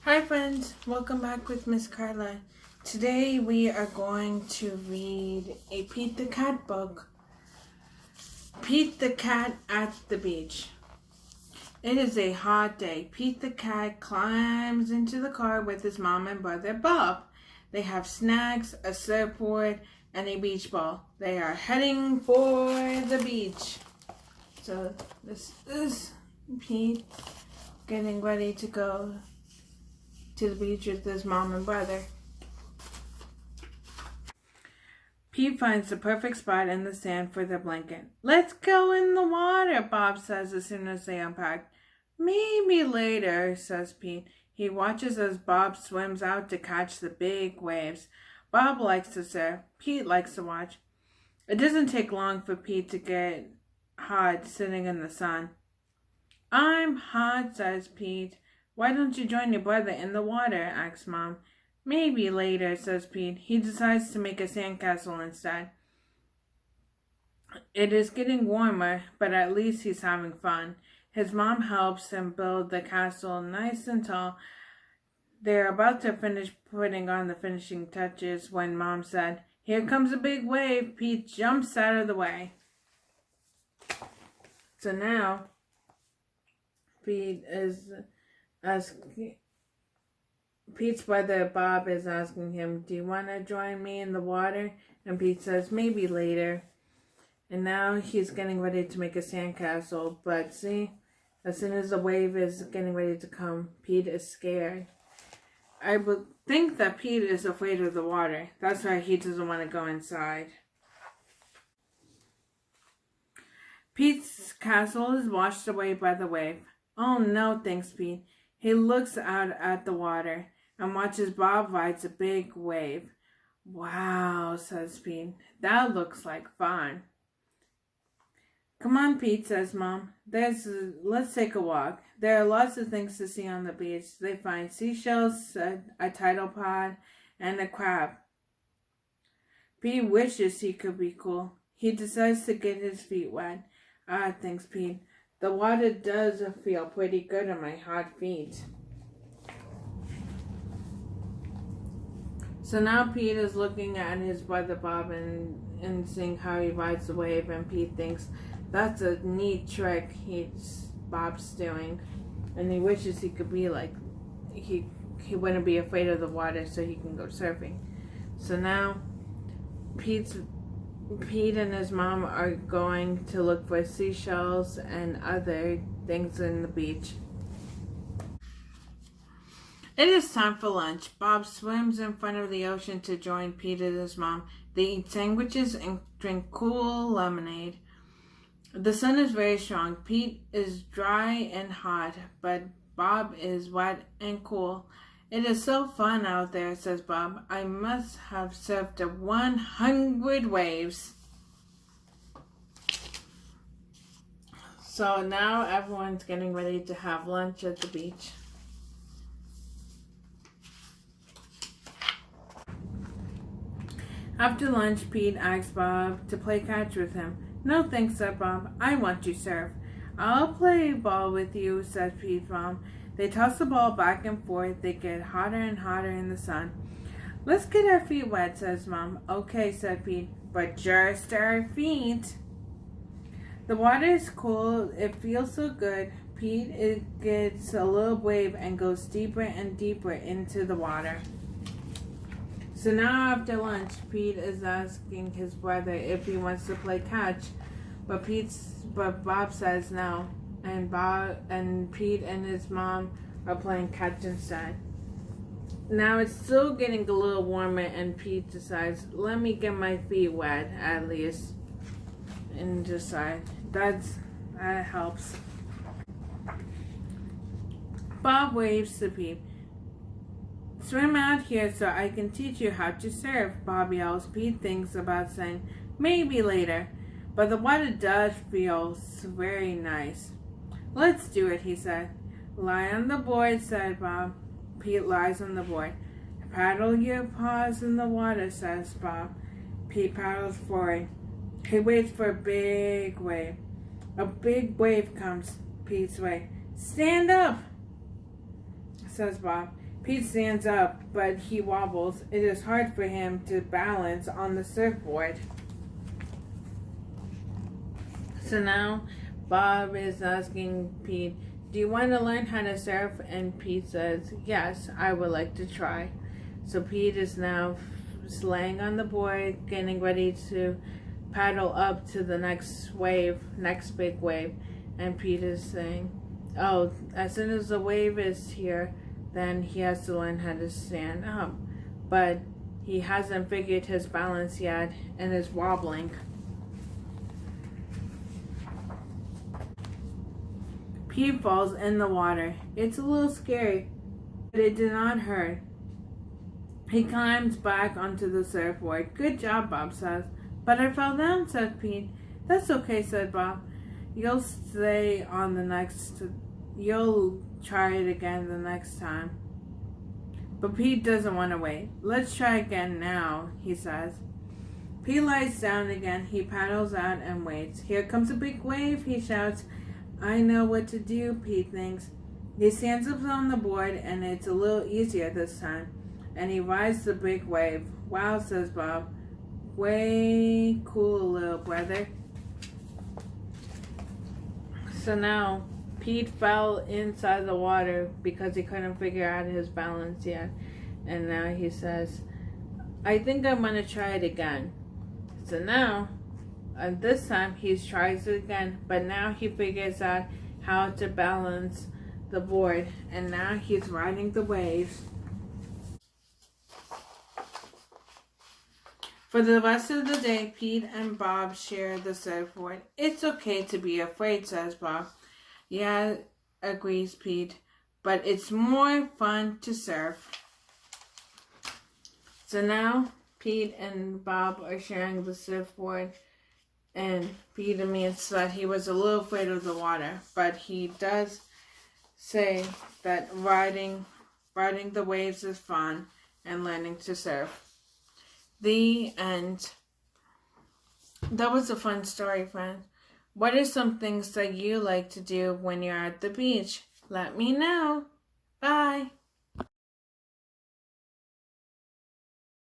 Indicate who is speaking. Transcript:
Speaker 1: Hi friends, welcome back with Miss Carla. Today we are going to read a Pete the Cat book, Pete the Cat at the Beach. It is a hot day. Pete the Cat climbs into the car with his mom and brother Bob. They have snacks, a surfboard, and a beach ball. They are heading for the beach. So this is Pete getting ready to go to the beach with his mom and brother. Pete finds the perfect spot in the sand for their blanket. "Let's go in the water," Bob says as soon as they unpack. "Maybe later," says Pete. He watches as Bob swims out to catch the big waves. Bob likes to surf. Pete likes to watch. It doesn't take long for Pete to get hot sitting in the sun. "I'm hot," says Pete. "Why don't you join your brother in the water?" asks Mom. "Maybe later," says Pete. He decides to make a sandcastle instead. It is getting warmer, but at least he's having fun. His mom helps him build the castle nice and tall. They're about to finish putting on the finishing touches when Mom said, "Here comes a big wave." Pete jumps out of the way. So now Pete is Pete's brother Bob is asking him, "Do you want to join me in the water?" And Pete says, "Maybe later." And now he's getting ready to make a sandcastle. But see, as soon as the wave is getting ready to come, Pete is scared. I would think that Pete is afraid of the water. That's why he doesn't want to go inside. Pete's castle is washed away by the wave. "Oh no," thinks Pete. He looks out at the water and watches Bob ride a big wave. "Wow," says Pete. "That looks like fun." "Come on, Pete," says Mom. Let's take a walk. There are lots of things to see on the beach." They find seashells, a tidal pod, and a crab. Pete wishes he could be cool. He decides to get his feet wet. Thinks Pete. The water does feel pretty good on my hot feet. So now Pete is looking at his brother Bob and seeing how he rides the wave, and Pete thinks that's a neat trick Bob's doing, and he wishes he could be like he wouldn't be afraid of the water, so he can go surfing. So now Pete and his mom are going to look for seashells and other things in the beach. It is time for lunch. Bob swims in front of the ocean to join Pete and his mom. They eat sandwiches and drink cool lemonade. The sun is very strong. Pete is dry and hot, but Bob is wet and cool. "It is so fun out there," says Bob. "I must have surfed 100 waves." So now everyone's getting ready to have lunch at the beach. After lunch, Pete asks Bob to play catch with him. "No thanks," said Bob. "I want to surf." "I'll play ball with you," says Pete's mom. They toss the ball back and forth. They get hotter and hotter in the sun. "Let's get our feet wet," says Mom. "Okay," said Pete, "but just our feet." The water is cool. It feels so good. Pete gets a little wave and goes deeper and deeper into the water. So now after lunch, Pete is asking his brother if he wants to play catch, but Bob says no, and Pete and his mom are playing catch instead. Now it's still getting a little warmer, and Pete decides, "Let me get my feet wet at least," and decide that helps. Bob waves to Pete. "Swim out here so I can teach you how to surf," Bob yells. Pete thinks about saying, "Maybe later," but the water does feel very nice. "Let's do it," he said. "Lie on the board," said Bob. Pete lies on the board. "Paddle your paws in the water," says Bob. Pete paddles forward. He waits for a big wave. A big wave comes Pete's way. "Stand up," says Bob. Pete stands up, but he wobbles. It is hard for him to balance on the surfboard. So now Bob is asking Pete, do you want to learn how to surf? And Pete says, yes, I would like to try. So Pete is now laying on the board, getting ready to paddle up to the next big wave. And Pete is saying, oh, as soon as the wave is here, then he has to learn how to stand up. But he hasn't figured his balance yet and is wobbling. Pete falls in the water. It's a little scary, but it did not hurt. He climbs back onto the surfboard. Good job, Bob says. But I fell down, said Pete. That's okay, said Bob. You'll try it again the next time. But Pete doesn't want to wait. Let's try again now, he says. Pete lies down again. He paddles out and waits. Here comes a big wave, he shouts. I know what to do, Pete thinks. He stands up on the board, and it's a little easier this time. And he rides the big wave. Wow, says Bob. Way cool, little brother. So now Pete fell inside the water because he couldn't figure out his balance yet. And now he says, I think I'm going to try it again. So now, this time he tries it again, but now he figures out how to balance the board. And now he's riding the waves. For the rest of the day, Pete and Bob share the surfboard. It's okay to be afraid, says Bob. Yeah, agrees Pete, but it's more fun to surf. So now Pete and Bob are sharing the surfboard, and Pete admits that he was a little afraid of the water, but he does say that riding the waves is fun and learning to surf. The end. That was a fun story, friends. What are some things that you like to do when you're at the beach? Let me know. Bye.